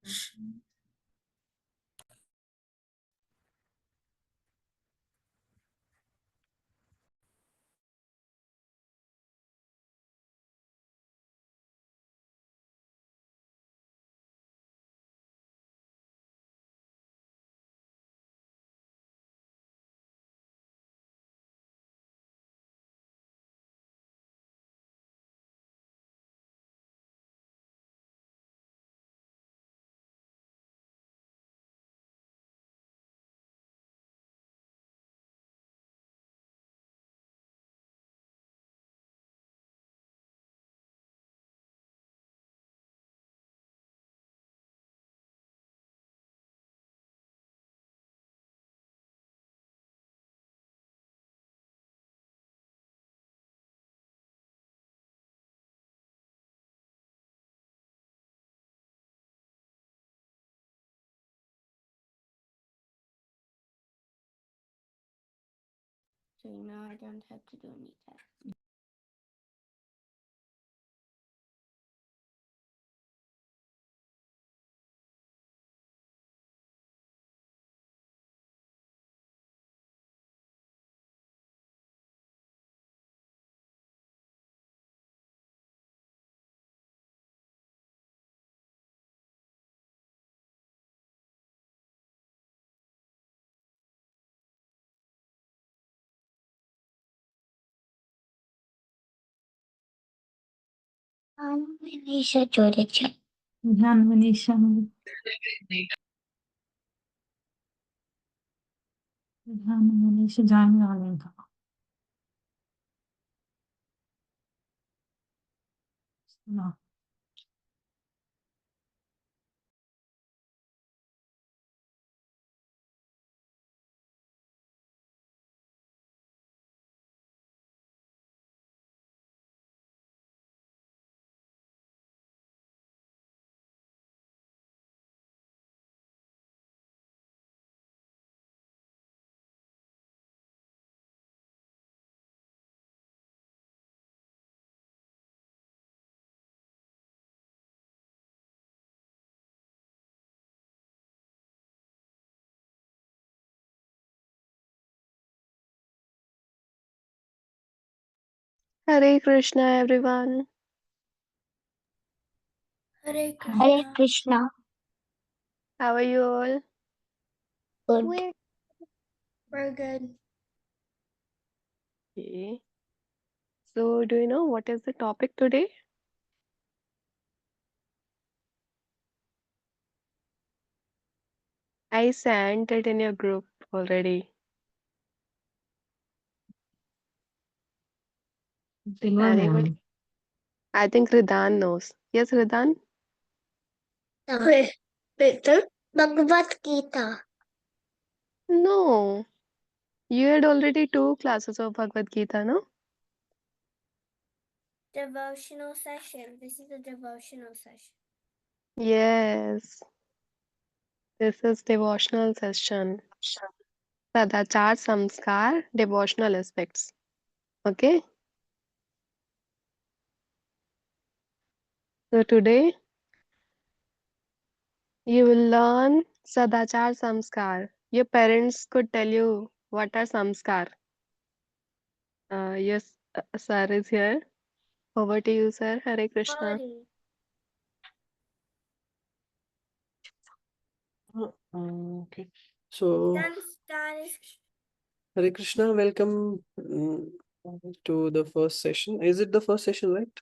So now I don't have to do any test. Manisha చూడొచ్చు. Manisha. Manisha join కావాలి ఇంకా. Hare Krishna, everyone. Hare Hare Krishna. How are you all? Good. We're good. Okay. So, do you know what is the topic today? I sent it in your group already. Anybody? I think Ridan knows. Yes, Ridan? Little Bhagavad Gita. No. You had already 2 classes of Bhagavad Gita, no? Devotional session. This is a devotional session. Yes. This is devotional session. Sadachar Samskar, devotional aspects. Okay. So today you will learn Sadachar Samskar. Your parents could tell you what are Samskar. Yes, sir is here. Over to you, sir. Hare Krishna. Okay. So, Dance. Hare Krishna, welcome to the first session. Is it the first session, right?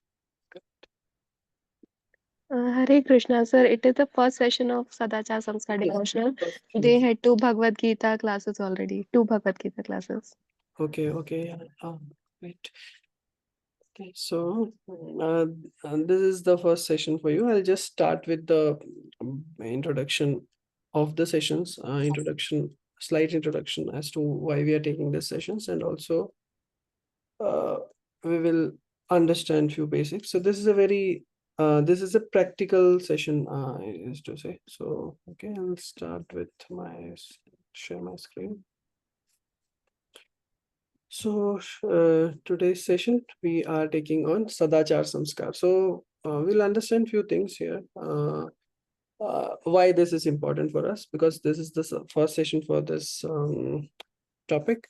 Hare Krishna, sir. It is the first session of Sadachar Samskar devotional. They had 2 Bhagavad Gita classes already. 2 Bhagavad Gita classes. Okay, okay. Great. Okay, so this is the first session for you. I'll just start with the introduction of the sessions, slight introduction as to why we are taking these sessions, and also we will understand few basics. So this is a practical session, is to say. So okay, I'll start with share my screen. So today's session we are taking on Sadachar Samskar. So we'll understand few things here. Why this is important for us, because this is the first session for this topic.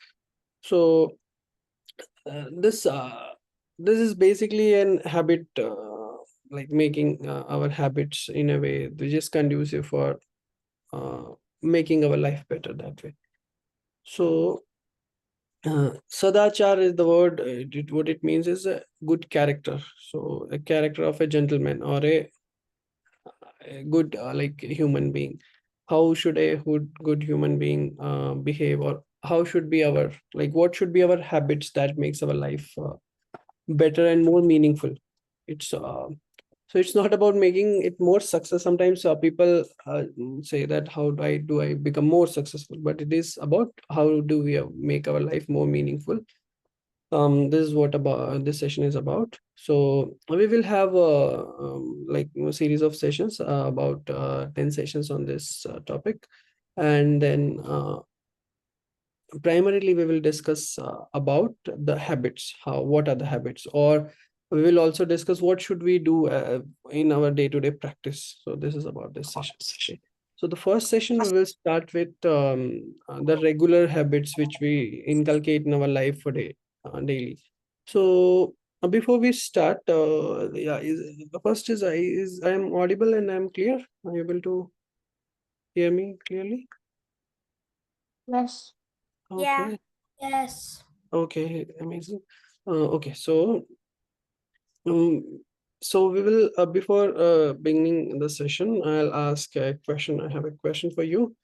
So this is basically an habit, like making our habits in a way which is conducive for making our life better that way. So Sadachar is the word. What it means is a good character. So a character of a gentleman or a good like human being. How should a good human being behave, or how should be our, like, what should be our habits that makes our life better and more meaningful. It's so it's not about making it more success. Sometimes people say that how do I become more successful, but it is about how do we make our life more meaningful. This is what about this session is about. So we will have a like a series of sessions, about 10 sessions on this topic, and then primarily we will discuss about the habits, how, what are the habits, or we will also discuss what should we do in our day-to-day practice. So this is about this session. Okay. So the first session we will start with the regular habits which we inculcate in our life for daily. So before we start, yeah, the first is I am audible and I am clear. Are you able to hear me clearly? Yes. Yeah. Okay. Yes. Okay, amazing. Okay, um, so we will before beginning the session, I'll ask a question. I have a question for you.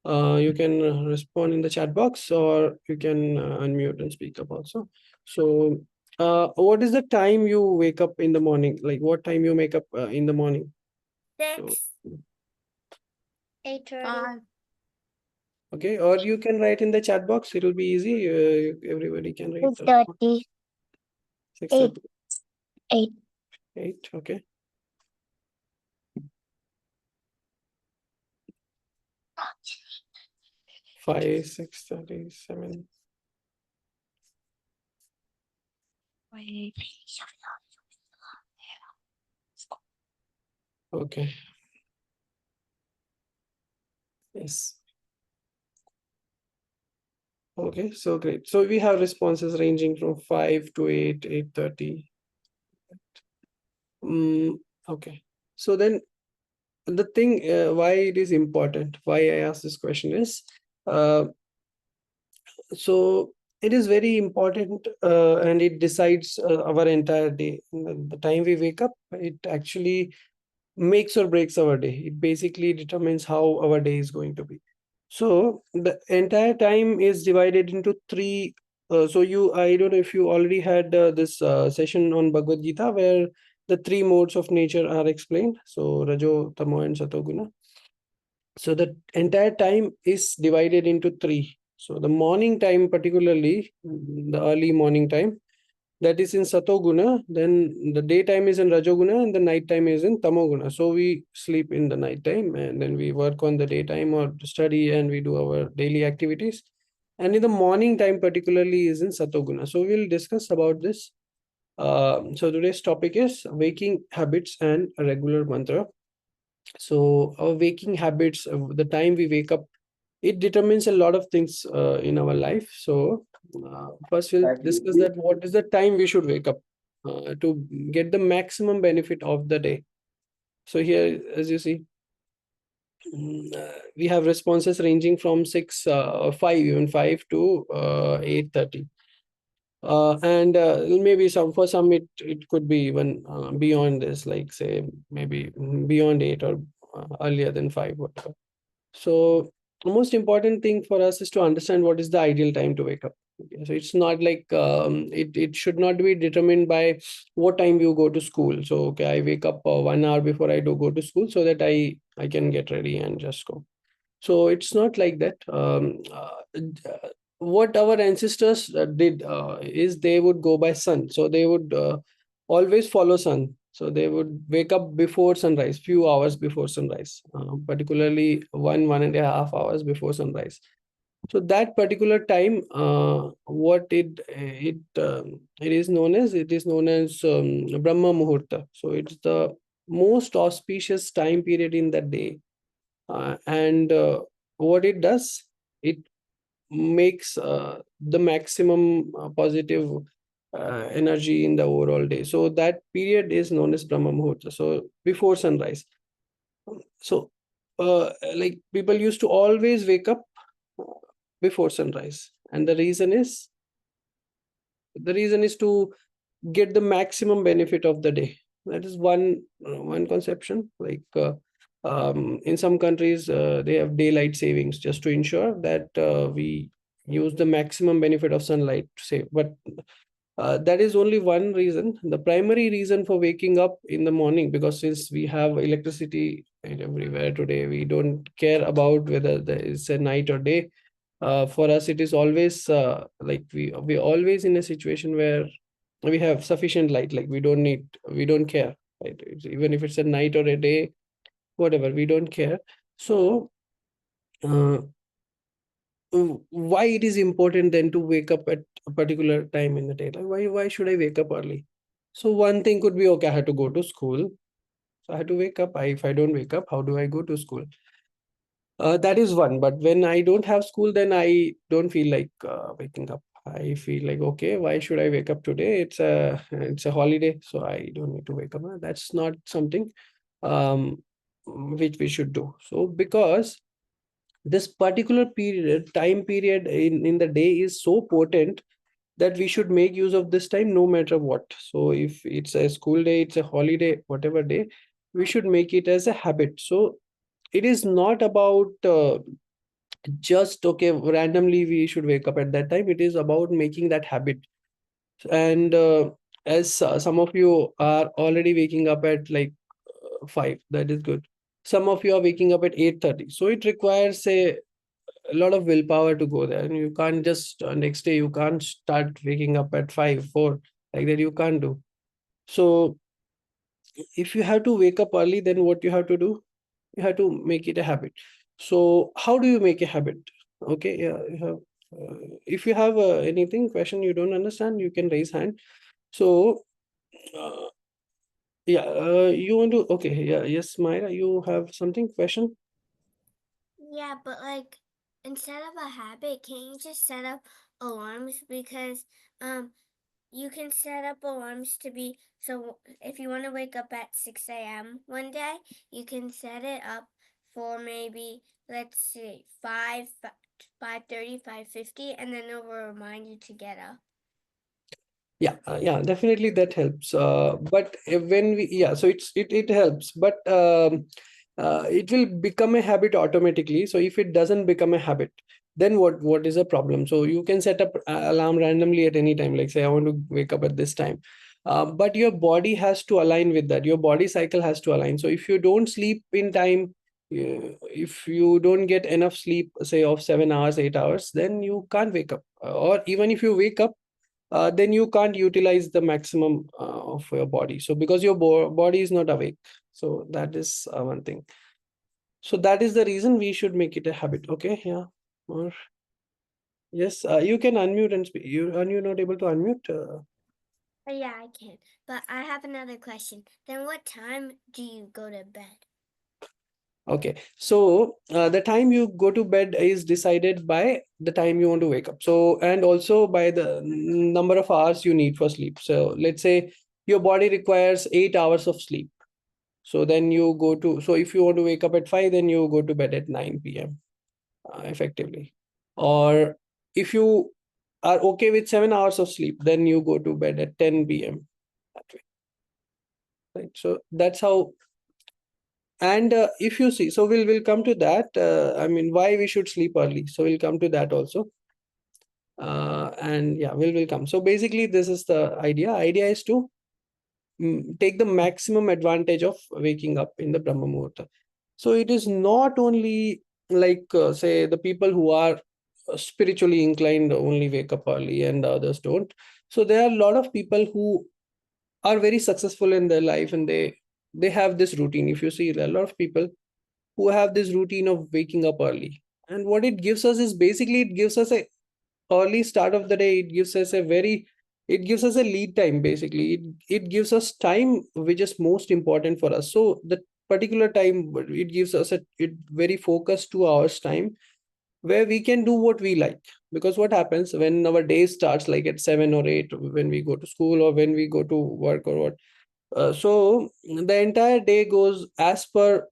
You can respond in the chat box, or you can unmute and speak up also. So, what is the time you wake up in the morning? Like, what time you wake up in the morning? So, 8:30. okay, or you can write in the chat box. It'll be easy. Everybody can write. 6:30. 6:30. 8. 8. Okay. 5, 6:30, 7. Okay. Yes. Okay, so great. So we have responses ranging from 5 to 8, 8:30. Okay. So then the thing why it is important, why I ask this question is, uh, so it is very important, and it decides our entire day. The time we wake up, it actually makes or breaks our day. It basically determines how our day is going to be. So the entire time is divided into three. So I don't know if you already had this session on Bhagavad Gita where the three modes of nature are explained. So Rajo, Tamo, and Satoguna. So the entire time is divided into three. So the morning time, particularly the early morning time, that is in Satoguna. Then the daytime is in Rajoguna, and the nighttime is in Tamoguna. So we sleep in the nighttime, and then we work on the daytime or study, and we do our daily activities. And in the morning time, particularly, is in Satoguna. So we'll discuss about this. So today's topic is waking habits and a regular mantra. So our waking habits, the time we wake up, it determines a lot of things in our life. So first we'll discuss that what is the time we should wake up to get the maximum benefit of the day. So here, as you see, we have responses ranging from 6 or 5, even 5 to 8:30. And maybe for some it could be even beyond this, like say maybe beyond 8 or earlier than 5, whatever. So the most important thing for us is to understand what is the ideal time to wake up. Okay, so it's not like it should not be determined by what time you go to school. So okay, I wake up 1 hour before I do go to school so that I can get ready and just go. So it's not like that. What our ancestors did is they would go by sun. So they would always follow sun. So they would wake up before sunrise, few hours before sunrise, particularly 1.5 hours before sunrise. So that particular time, what it is known as, Brahma Muhurta. So it's the most auspicious time period in the day. And what it does, it makes the maximum positive energy in the overall day. So that period is known as Brahma Muhurta. So before sunrise. So like people used to always wake up before sunrise, and the reason is to get the maximum benefit of the day. That is one conception. Like in some countries, they have daylight savings just to ensure that we use the maximum benefit of sunlight to save. But that is only one reason. The primary reason for waking up in the morning, because since we have electricity everywhere today, we don't care about whether there is a night or day. For us, it is always like we always in a situation where we have sufficient light. Like we don't care, right? Even if it's a night or a day, whatever, we don't care. So uh, why it is important then to wake up at a particular time in the day? Like why should I wake up early? So one thing could be, okay, I had to go to school, so I had to wake up. If I don't wake up, how do I go to school? That is one. But when I don't have school, then I don't feel like waking up. I feel like, okay, why should I wake up today? It's a holiday, so I don't need to wake up. That's not something um, which we should do. So because this particular time period in the day is so potent, that we should make use of this time no matter what. So if it's a school day, it's a holiday, whatever day, we should make it as a habit. So it is not about just, okay, randomly we should wake up at that time. It is about making that habit. And as some of you are already waking up at like 5, that is good. Some of you are waking up at 8:30, so it requires a lot of willpower to go there, and you can't just next day you can't start waking up at 5 4 like that. You can't do. So if you have to wake up early, then what you have to do, you have to make it a habit. So how do you make a habit? Okay, yeah, you have if you have anything question you don't understand, you can raise hand. So uh, yeah, you want to, okay, yeah, yes, Myra, you have something, question? Yeah, but like instead of a habit, can't you just set up alarms? Because you can set up alarms to be, so if you want to wake up at 6 a.m. one day, you can set it up for maybe, let's see, 5:30, 5:50, and then it will remind you to get up. Yeah, definitely that helps. But when we, yeah, so it helps, but it will become a habit automatically. So if it doesn't become a habit, then what is the problem? So you can set up alarm randomly at any time, like say I want to wake up at this time, but your body has to align with that. Your body cycle has to align. So if you don't sleep in time, if you don't get enough sleep, say of 7 hours, 8 hours, then you can't wake up. Or even if you wake up, then you can't utilize the maximum of your body. So because your body is not awake. So that is one thing. So that is the reason we should make it a habit. Okay, yeah. Or yes, you can unmute and speak. Are you not able to unmute? Yeah, I can. But I have another question. Then what time do you go to bed? Okay, so the time you go to bed is decided by the time you want to wake up. So, and also by the number of hours you need for sleep. So let's say your body requires 8 hours of sleep. So then you go to, so if you want to wake up at 5, then you go to bed at 9 p.m. Effectively. Or if you are okay with 7 hours of sleep, then you go to bed at 10 p.m. That way. Right. So that's how. And if you see, so we'll come to that. I mean, why we should sleep early. So we'll come to that also. And yeah, we'll come. So basically, this is the idea. Idea is to take the maximum advantage of waking up in the Brahma Muhurta. So it is not only like say the people who are spiritually inclined only wake up early and others don't. So there are a lot of people who are very successful in their life, and they have this routine. If you see, there are a lot of people who have this routine of waking up early, and what it gives us is basically it gives us a early start of the day. It gives us a very it gives us a lead time. Basically, it gives us time which is most important for us. So the particular time, it gives us it very focused 2 hours time where we can do what we like. Because what happens when our day starts like at 7 or 8, when we go to school or when we go to work or what, so the entire day goes as per,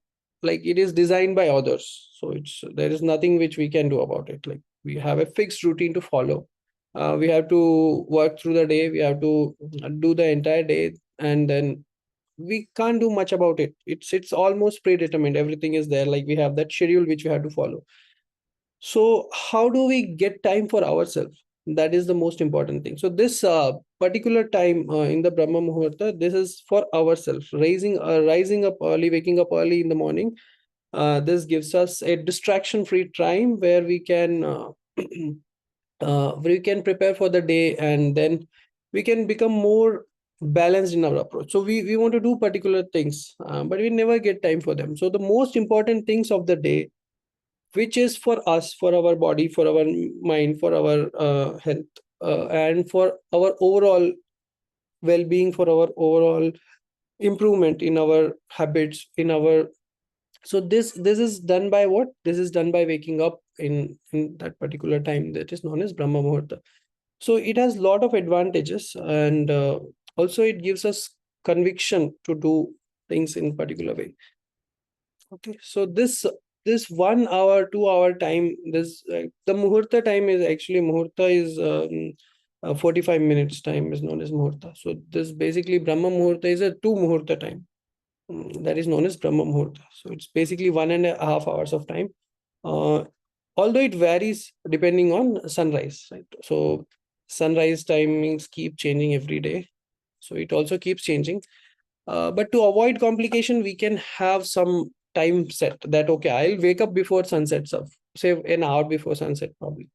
like, it is designed by others. So it's, there is nothing which we can do about it. Like, we have a fixed routine to follow. We have to work through the day, we have to do the entire day, and then we can't do much about it. It's almost predetermined, everything is there, like we have that schedule which we have to follow. So how do we get time for ourselves? That is the most important thing. So this particular time in the Brahma Muhurta, this is for ourselves. Rising up early, waking up early in the morning. This gives us a distraction-free time where we can prepare for the day, and then we can become more balanced in our approach. So we want to do particular things, but we never get time for them. So the most important things of the day, which is for us, for our body, for our mind, for our health, and for our overall well-being, for our overall improvement in our habits, in our, so this is done by what? This is done by waking up in that particular time that is known as Brahma Muhurta. So it has a lot of advantages, and also it gives us conviction to do things in particular way. Okay, so this 1 hour, 2 hour time, this the muhurta time is actually, muhurta is 45 minutes time is known as muhurta. So this basically Brahma Muhurta is a 2 muhurta time, that is known as Brahma Muhurta. So it's basically 1.5 hours of time. Although it varies depending on sunrise, right? So sunrise timings keep changing every day. So it also keeps changing. But to avoid complication, we can have some time set that, okay, I'll wake up before sunset, so say an hour before sunset probably.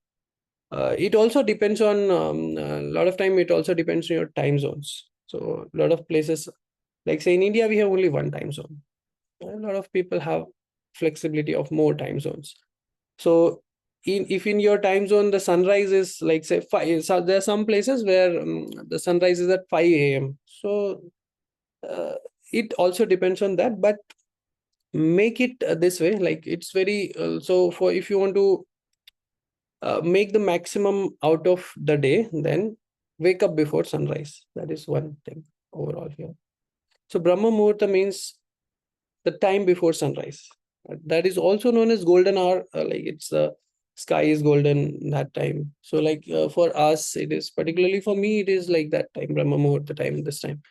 It also depends on a lot of time. It also depends on your time zones. So a lot of places, like say in India, we have only one time zone. A lot of people have flexibility of more time zones. So if in your time zone the sunrise is like say 5, so there are some places where the sunrise is at 5 a.m. So uh, it also depends on that, but make it this way, like it's very so for, if you want to make the maximum out of the day, then wake up before sunrise. That is one thing overall here. So Brahma Muhurta means the time before sunrise. That is also known as golden hour. Like it's the sky is golden that time. So like for us, it is, particularly for me, it is like that time, Brahma Muhurta time, this time.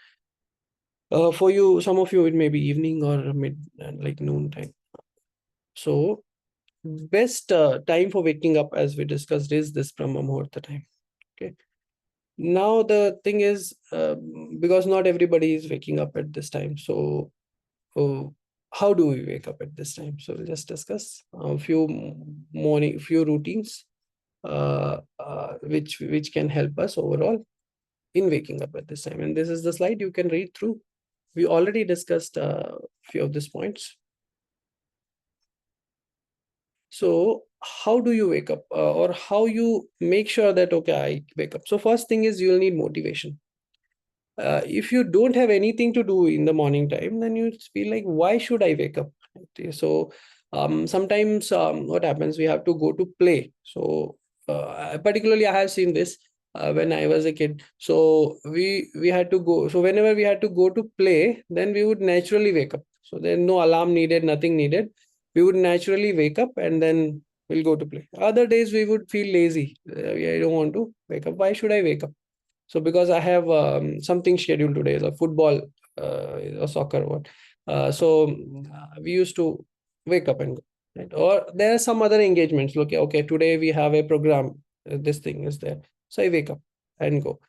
For you, some of you, it may be evening or mid, like noon time. So best time for waking up, as we discussed, is this Brahma Muhurta time. Okay. Now the thing is, because not everybody is waking up at this time. So how do we wake up at this time? So we'll just discuss a few routines which can help us overall in waking up at this time. And this is the slide you can read through. We already discussed a few of these points. So how do you wake up, or how you make sure that, okay, I wake up? So first thing is, you'll need motivation. If you don't have anything to do in the morning time, then you feel like, why should I wake up? Okay, so sometimes what happens, we have to go to play. So particularly I have seen this when I was a kid. So we had to go. So whenever we had to go to play, then we would naturally wake up. So there's no alarm needed, nothing needed. We would naturally wake up and then we'll go to play. Other days we would feel lazy. I don't want to wake up. Why should I wake up? So because I have something scheduled today, like football or soccer, what. We used to wake up and go. Right? Or there are some other engagements. Okay, okay, today we have a program. This thing is there. So I wake up and go.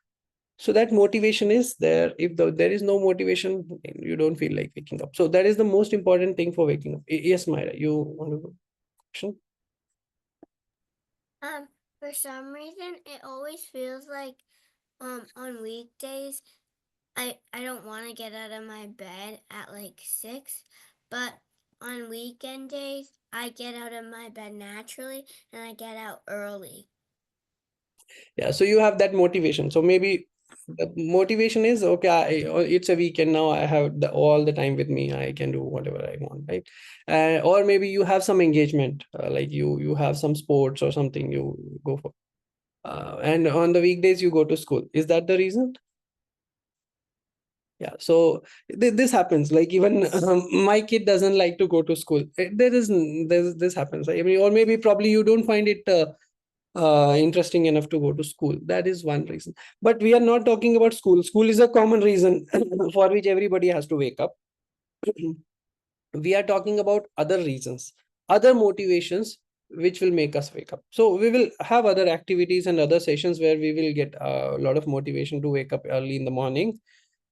So that motivation is there. If there is no motivation, you don't feel like waking up. So that is the most important thing for waking up. Yes, Myra, you want to go? Question? For some reason, it always feels like on weekdays I don't want to get out of my bed at like 6, but on weekend days I get out of my bed naturally and I get out early. Yeah, so you have that motivation. So maybe the motivation is okay, it's a weekend now, I have all the time with me, I can do whatever I want, right? Or maybe you have some engagement, like you have some sports or something you go for, and on the weekdays you go to school. Is that the reason? Yeah, so this happens. Like even my kid doesn't like to go to school. There's this happens. I mean, or maybe probably you don't find it interesting enough to go to school. That is one reason. But we are not talking about school. School is a common reason for which everybody has to wake up. We are talking about other reasons, other motivations which will make us wake up. So we will have other activities and other sessions where we will get a lot of motivation to wake up early in the morning.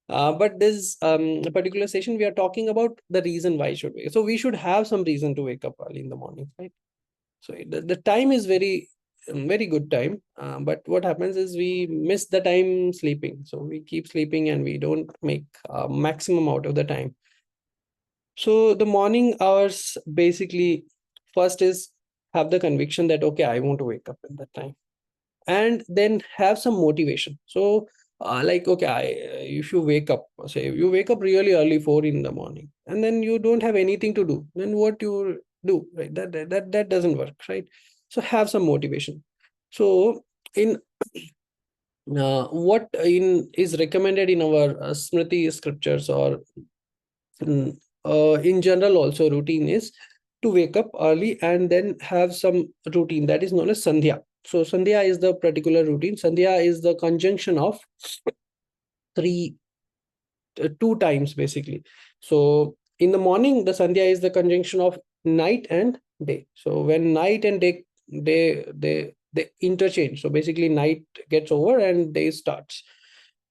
But this particular session, we are talking about the reason why should we. So we should have some reason to wake up early in the morning, right? So the time is very good time. But what happens is we miss the time sleeping. So we keep sleeping and we don't make maximum out of the time. So the morning hours basically first is have the conviction that, okay, I want to wake up at that time, and then have some motivation. So like, okay, if you wake up, say you wake up really early, 4 in the morning, and then you don't have anything to do, then what you do, right? That doesn't work, right? So have some motivation. So in what is recommended in our Smriti scriptures, or in general also routine, is to wake up early and then have some routine that is known as Sandhya. So Sandhya is the particular routine. Sandhya is the conjunction of two times basically. So in the morning, the Sandhya is the conjunction of night and day. So when night and day they interchange. So basically night gets over and day starts.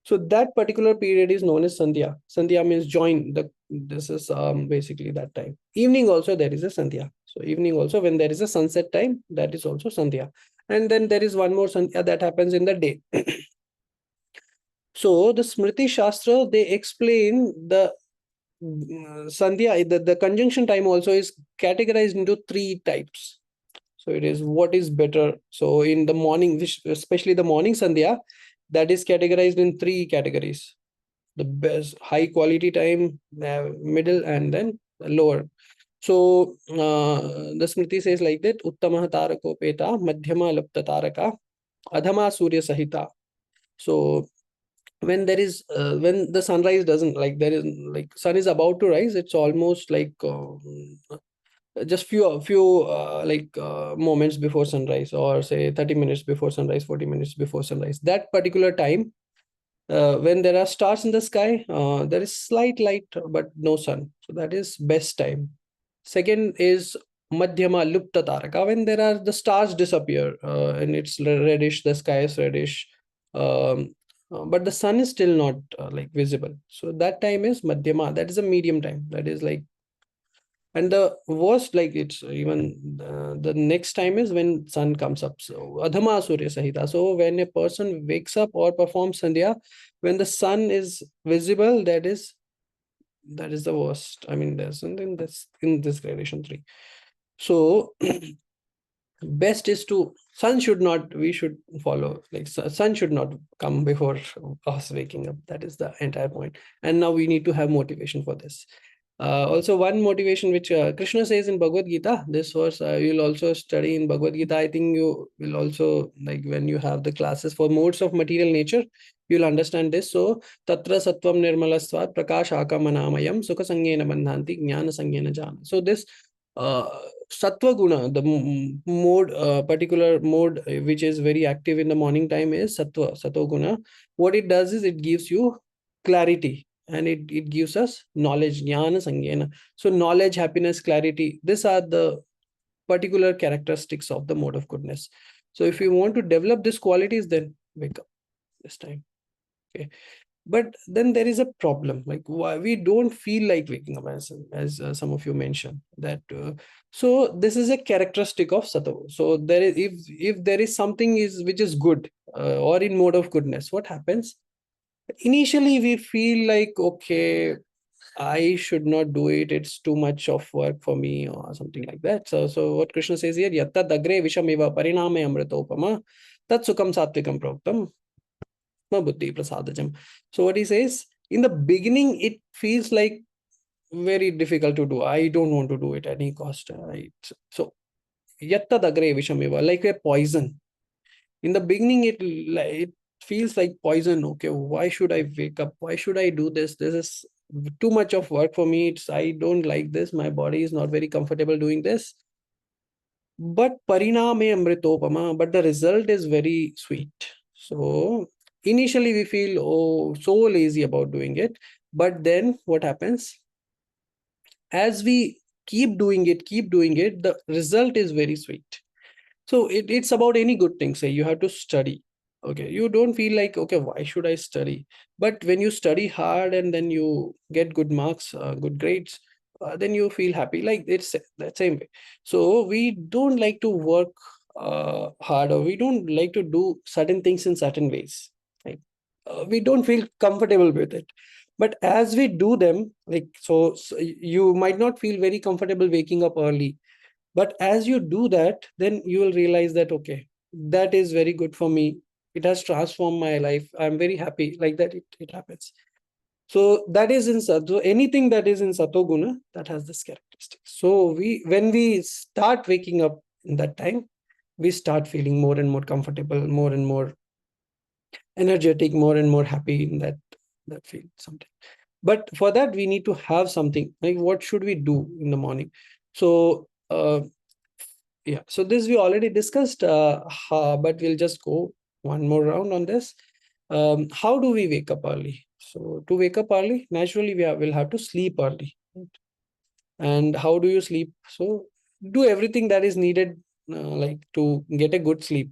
So that particular period is known as Sandhya. Sandhya means join. This is basically that time. Evening also there is a Sandhya. So evening also, when there is a sunset time, that is also Sandhya. And then there is one more Sandhya that happens in the day. So the Smriti Shastra, they explain the Sandhya, the conjunction time also is categorized into three types. So it is what is better. So in the morning, especially the morning Sandhya, that is categorized in three categories: the best high quality time, middle, and then lower. So the Smriti says like that: Uttamaha tarako peta, madhyama lapta taraka, adhama surya sahita. So when there is when the sunrise doesn't, like, there is, like, sun is about to rise, it's almost like just few moments before sunrise, or say 30 minutes before sunrise, 40 minutes before sunrise, that particular time, when there are stars in the sky, there is slight light but no sun, so that is best time. Second is madhyama lupta taraka, when there are the stars disappear, and it's reddish, the sky is reddish, um, but the sun is still not like visible, so that time is madhyama, that is a medium time, that is like. And the worst, like, it's even the next time is when sun comes up. So adhama surya sahita. So when a person wakes up or performs sandhya, when the sun is visible, that is the worst. I mean, there's something that's in this gradation 3. So best is to, sun should not, we should follow, like, sun should not come before us waking up. That is the entire point. And now we need to have motivation for this. Also, one motivation which Krishna says in Bhagavad Gita, this verse you'll also study in Bhagavad Gita. I think you will also, like, when you have the classes for modes of material nature, you'll understand this. So, tatra sattvam nirmalasvat prakash akamanamayam sukha sangyena bandhanti jnana sangyena jana. So this sattva guna, the mode, particular mode which is very active in the morning time is sattva guna. What it does is it gives you clarity, and it gives us knowledge, jnana sangyena. So knowledge, happiness, clarity, these are the particular characteristics of the mode of goodness. So if you want to develop these qualities, then wake up this time. Okay. But then there is a problem, like, why we don't feel like waking up, as some of you mentioned that. So this is a characteristic of sattva. So there is, if there is something is which is good, or in mode of goodness, what happens? Initially we feel like, okay, I should not do it, it's too much of work for me, or something like that. So what Krishna says here, yattad agre vishamiva pariname amritopama tat sukham satvikam proktam. Atma Buddhi Prasadajam. So what he says, in the beginning, it feels like very difficult to do. I don't want to do it at any cost. Right? So yattad agre vishamiva, like a poison. In the beginning, it feels like poison. Okay, why should I wake up? Why should I do this? This is too much of work for me. I don't like this. My body is not very comfortable doing this. But pariname amritopama, but the result is very sweet. So initially we feel, oh, so lazy about doing it. But then what happens? As we keep doing it, the result is very sweet. So it's about any good thing. Say you have to study. Okay, you don't feel like, okay, why should I study? But when you study hard and then you get good marks, good grades, then you feel happy. Like it's that same way. So we don't like to work hard, or we don't like to do certain things in certain ways. Like we don't feel comfortable with it. But as we do them, like so you might not feel very comfortable waking up early, but as you do that, then you will realize that, okay, that is very good for me. It has transformed my life. I'm very happy. Like that, it happens. So that is in Sato. Anything that is in Sato Guna, that has this characteristic. So when we start waking up in that time, we start feeling more and more comfortable, more and more energetic, more and more happy in that field sometimes. But for that, we need to have something. Like, what should we do in the morning? So yeah, so this we already discussed, but we'll just go one more round on this. How do we wake up early? So to wake up early, naturally will have to sleep early. Right? And how do you sleep? So do everything that is needed, like to get a good sleep.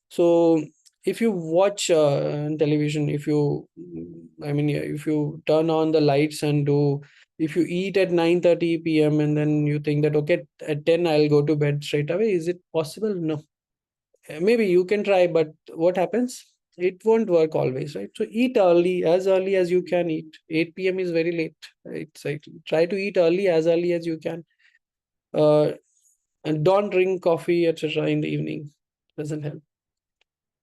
So if you watch television, if you, I mean, yeah, if you turn on the lights and do, if you eat at 9:30 p.m. and then you think that, okay, at 10 I'll go to bed straight away. Is it possible? No. Maybe you can try, but what happens? It won't work always, right? So eat early as you can eat. 8 p.m. is very late. It's like, try to eat early as you can. And don't drink coffee, etc. in the evening. Doesn't help.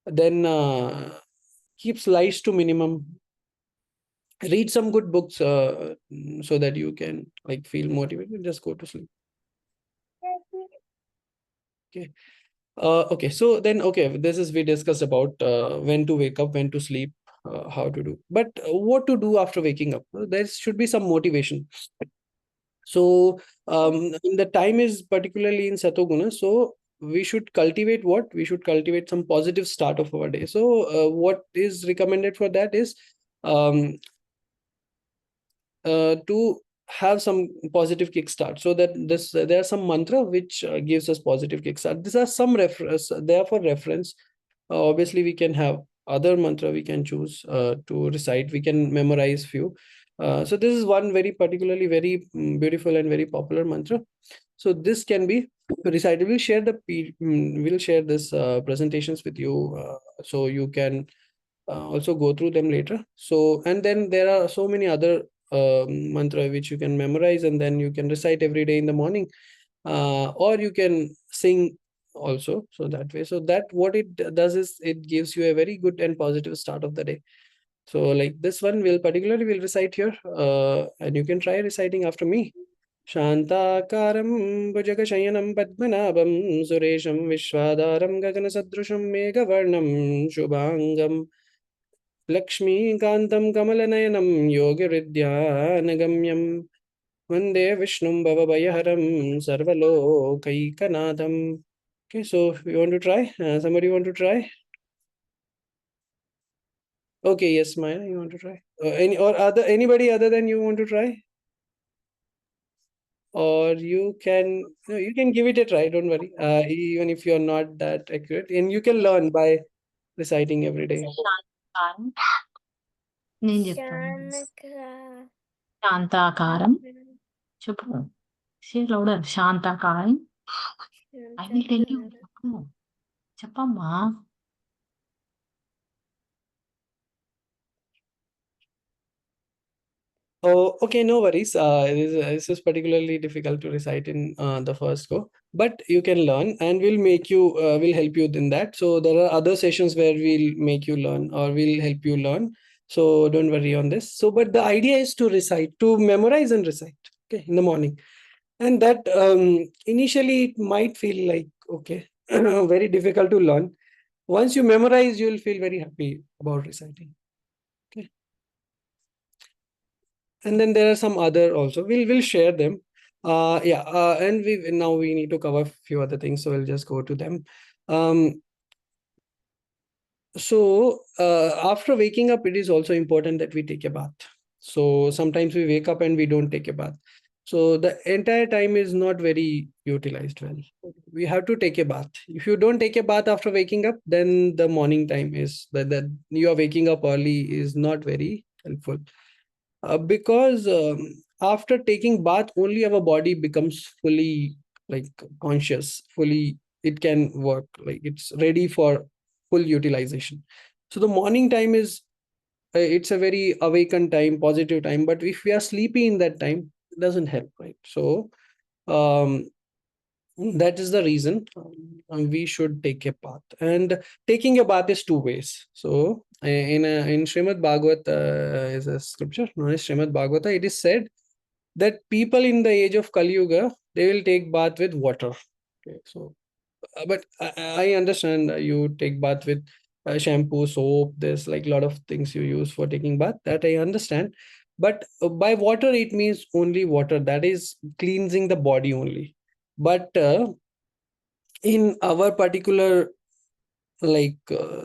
Then keep lights to minimum. Read some good books so that you can like feel motivated. Just go to sleep. Okay. Okay. So then, okay, this is we discussed about when to wake up, when to sleep, how to do. But what to do after waking up? There should be some motivation. So the time is particularly in Satoguna. So we should cultivate what? We should cultivate some positive start of our day. So what is recommended for that is to have some positive kickstart. So that there are some mantra which gives us positive kickstart. These are some reference. They are for reference. Obviously, we can have other mantra we can choose to recite. We can memorize few. So this is one very particularly very beautiful and very popular mantra. So this can be recited. We'll share this presentations with you, so you can also go through them later. So, and then there are so many other mantra which you can memorize and then you can recite every day in the morning, or you can sing also. So that way, so that what it does is it gives you a very good and positive start of the day. So like this one will recite here, and you can try reciting after me. Shantakaram Bhujagashayanam Padmanabham Suresham Vishwadaram Gaganasadrusham Meghavarnam Shubhangam Lakshmikaantam Kamalaнаянam Yogividyanagamyam Vande Vishnum Bhavabhayaharam Sarvalokaikanadam. Okay, so you want to try? Somebody want to try? Okay, yes, Maya, you want to try? Anybody other than you want to try? Or you can, no, you can give it a try. Don't worry. Even if you're not that accurate, and you can learn by reciting every day. నేను చెప్తాను శాంతాకారం చెప్పు louder శాంతాకారం I will tell you చెప్పమ్మా Oh, okay, no worries. This is particularly difficult to recite in the first go. but you can learn, and we'll help you in that. So there are other sessions where we'll make you learn, or we'll help you learn. So don't worry on this. So, but the idea is to recite, to memorize and recite, okay, in the morning. And that initially it might feel like, okay, very difficult to learn. Once you memorize, you'll feel very happy about reciting. Okay. And then there are some other also. We'll share them. And we need to cover a few other things, so we'll just go to them. After waking up, it is also important that we take a bath. So sometimes we wake up and we don't take a bath. So the entire time is not very utilized well. We have to take a bath. If you don't take a bath after waking up, then the morning time is that you are waking up early is not very helpful. Because after taking bath, only our body becomes fully like conscious, fully it can work, like it's ready for full utilization. So the morning time is it's a very awakened time, positive time. But if we are sleepy in that time, it doesn't help, right? So um, that is the reason we should take a bath. And taking a bath is two ways. So in Srimad Bhagavat is a scripture known as Srimad Bhagavata. It is said that people in the age of Kali Yuga, they will take bath with water. Okay, so but I understand you take bath with shampoo, soap. There's like a lot of things you use for taking bath. That I understand. But by water, it means only water. That is cleansing the body only. But in our particular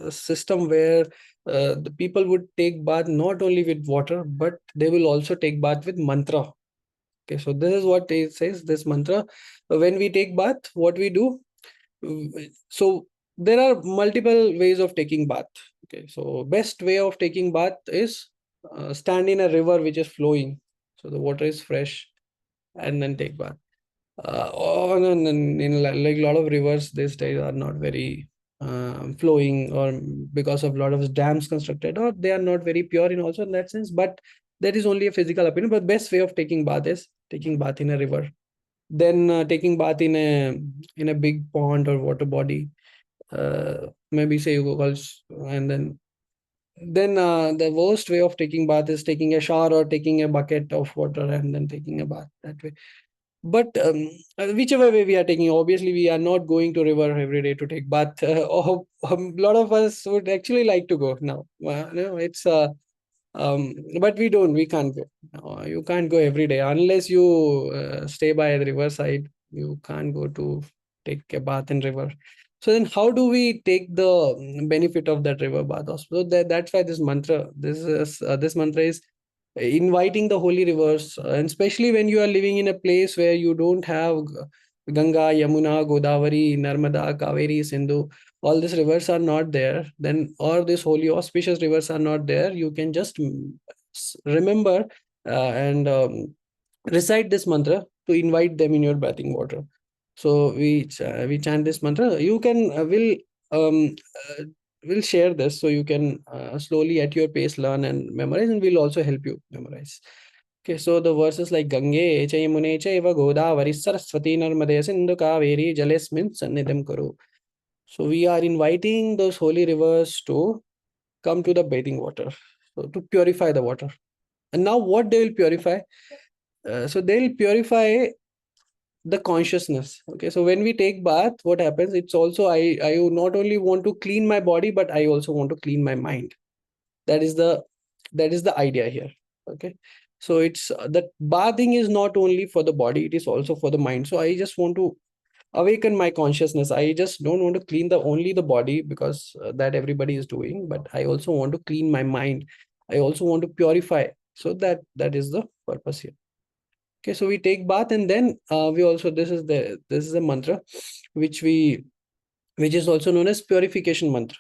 system where the people would take bath not only with water, but they will also take bath with mantra. Okay, so this is what it says, this mantra. When we take bath, what we do, so there are multiple ways of taking bath. Okay, so best way of taking bath is stand in a river which is flowing, so the water is fresh, and then take bath. In like a lot of rivers these days are not very flowing, or because of a lot of dams constructed, or they are not very pure in also in that sense. But that is only a physical opinion. But best way of taking bath is taking bath in a river, then taking bath in a big pond or water body, maybe say Google's, and then the worst way of taking bath is taking a shower or taking a bucket of water and then taking a bath that way. But whichever way we are taking, obviously we are not going to river every day to take bath. A lot of us would actually like to go now. No, it's but we can't go. No, you can't go every day unless you stay by the riverside. You can't go to take a bath in river. So then how do we take the benefit of that river bath? So that's why this mantra is inviting the holy rivers, and especially when you are living in a place where you don't have Ganga, Yamuna, Godavari, Narmada, Kaveri, Sindhu, all these rivers are not there, then, or these holy auspicious rivers are not there, you can just remember and recite this mantra to invite them in your bathing water. So we chant this mantra. You can um, uh, we'll share this, so you can slowly at your pace learn and memorize, and we'll also help you memorize. Okay, so the verses like Gange cha Yamune chaiva Godavari Saraswati Narmade Sindhu Kaveri Jalesmin Sannidham Kuru. So we are inviting those holy rivers to come to the bathing water, so to purify the water. And now what they will purify? So they'll purify the consciousness. Okay, so when we take bath, what happens? It's also I not only want to clean my body, but I also want to clean my mind. That is the idea here. Okay, so it's that bathing is not only for the body, it is also for the mind. So I just want to awaken my consciousness. I just don't want to clean only the body, because that everybody is doing, but I also want to clean my mind. I also want to purify. So that is the purpose here. Okay, so we take bath, and then we also, this is the mantra which is also known as purification mantra.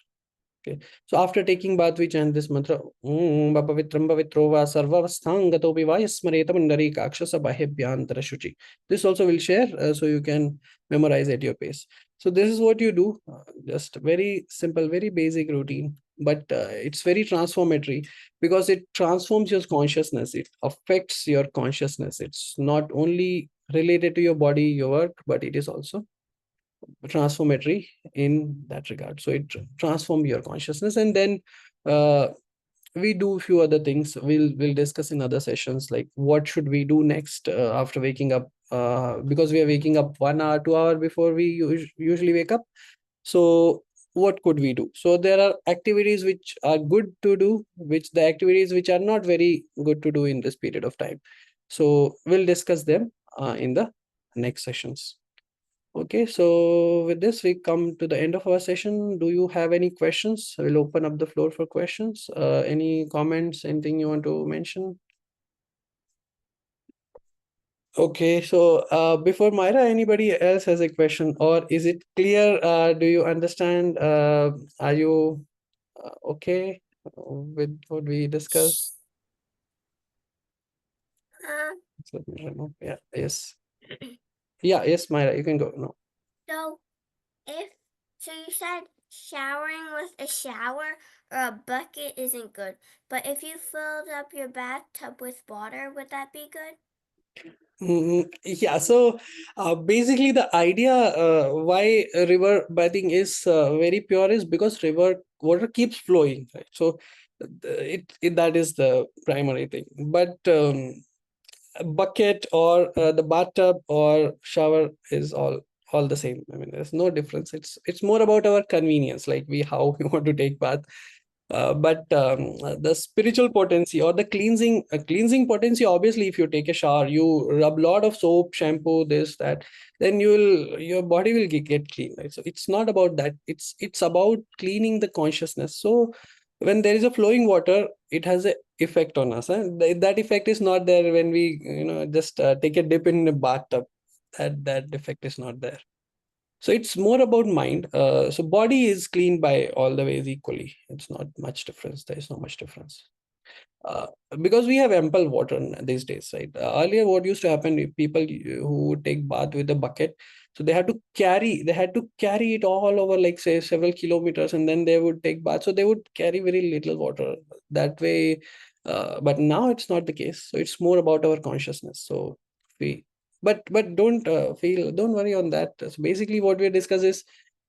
Okay, so after taking bath, we chant this mantra: Om Bhavitram Bhavitro Va Sarvavasthangato Vivaya Smareta Mandari Kakshasa Bahebhyantara Shuchi. This also will share, so you can memorize at your pace. So this is what you do, just very simple, very basic routine, but it's very transformatory, because it transforms your consciousness. It affects your consciousness. It's not only related to your body, your work, but it is also transformatory in that regard. So it transforms your consciousness, and then we do a few other things. We'll discuss in other sessions, like what should we do next after waking up, because we are waking up 1 hour, 2 hour before we usually wake up. So what could we do? So there are activities which are good to do, which the activities which are not very good to do in this period of time. So we'll discuss them in the next sessions. Okay, so with this, we come to the end of our session. Do you have any questions? We'll open up the floor for questions. Any comments, anything you want to mention? Okay, so before Myra, anybody else has a question, or is it clear? Do you understand? Are you okay with what we discussed? Let me remove. Yeah, yes. Yeah, yes, Myra, you can go. No. So you said showering with a shower or a bucket isn't good, but if you filled up your bathtub with water, would that be good? Yeah, so basically the idea why river bathing is very pure is because river water keeps flowing, right? So that is the primary thing. But a bucket or the bathtub or shower is all the same. I mean, there's no difference. It's more about our convenience, like how we want to take bath. But the spiritual potency or the cleansing potency, obviously, if you take a shower, you rub a lot of soap, shampoo, this, that, then your body will get clean, right? So it's not about that. It's about cleaning the consciousness. So when there is a flowing water, it has a effect on us. That effect is not there when we just take a dip in a bathtub. That effect is not there. So it's more about mind. So body is cleaned by all the ways equally. It's not much difference. There is not much difference. Uh, because we have ample water these days, right? Earlier, what used to happen, people who would take bath with a bucket, so they had to carry it all over, like say several kilometers, and then they would take bath. So they would carry very little water that way. But now it's not the case. So it's more about our consciousness. So we, but don't worry on that. So basically, what we discuss is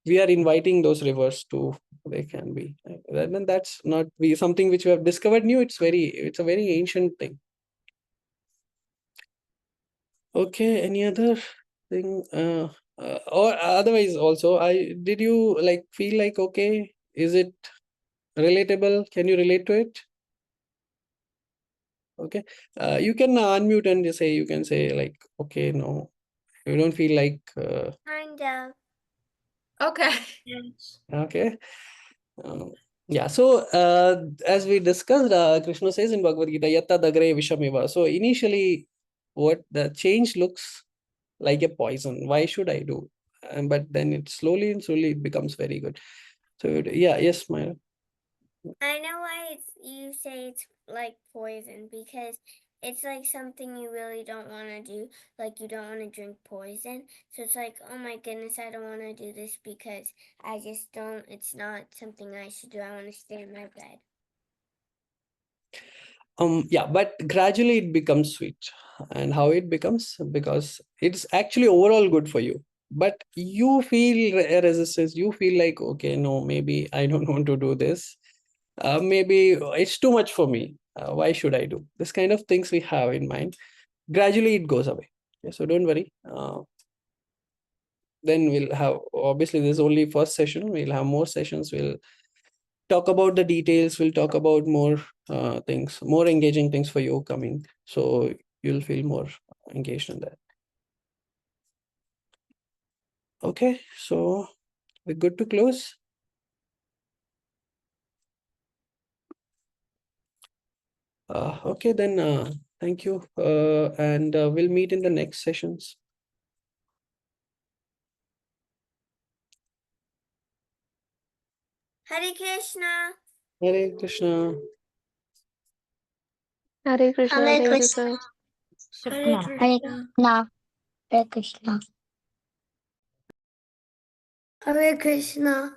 we are inviting those rivers to they can be, and that's not something which we have discovered new. It's a very ancient thing. Okay, any other thing or otherwise also, I did you like feel like, okay, is it relatable? Can you relate to it? Okay, you can unmute and just say, you can say like, okay, no, you don't feel like Kind of. Okay. okay. Yeah, so as we discussed, Krishna says in Bhagavad Gita, Yatta Dagre Vishamiva. So initially, what the change looks like a poison. Why should I do? But then it slowly and slowly it becomes very good. So yeah, yes, Myra. I know why you say it's like poison, because it's like something you really don't want to do. Like you don't want to drink poison. So it's like, oh my goodness, I don't want to do this because I just don't, it's not something I should do. I want to stay in my bed. Yeah, but gradually it becomes sweet. And how it becomes? Because it's actually overall good for you. But you feel a resistance. You feel like, okay, no, maybe I don't want to do this. Maybe it's too much for me. Why should I do this kind of things we have in mind? Gradually it goes away. Okay, so don't worry. Then we'll have, obviously there's only first session. We'll have more sessions. We'll talk about the details. We'll talk about more things, more engaging things for you coming. So you'll feel more engaged in that. Okay, so we're good to close. Okay, then thank you. And we'll meet in the next sessions. Hare Krishna. Hare Krishna. Hare Krishna. Hare Thank you, Krishna. sir. Hare Krishna. Krishna. Hare Krishna. Hare Krishna.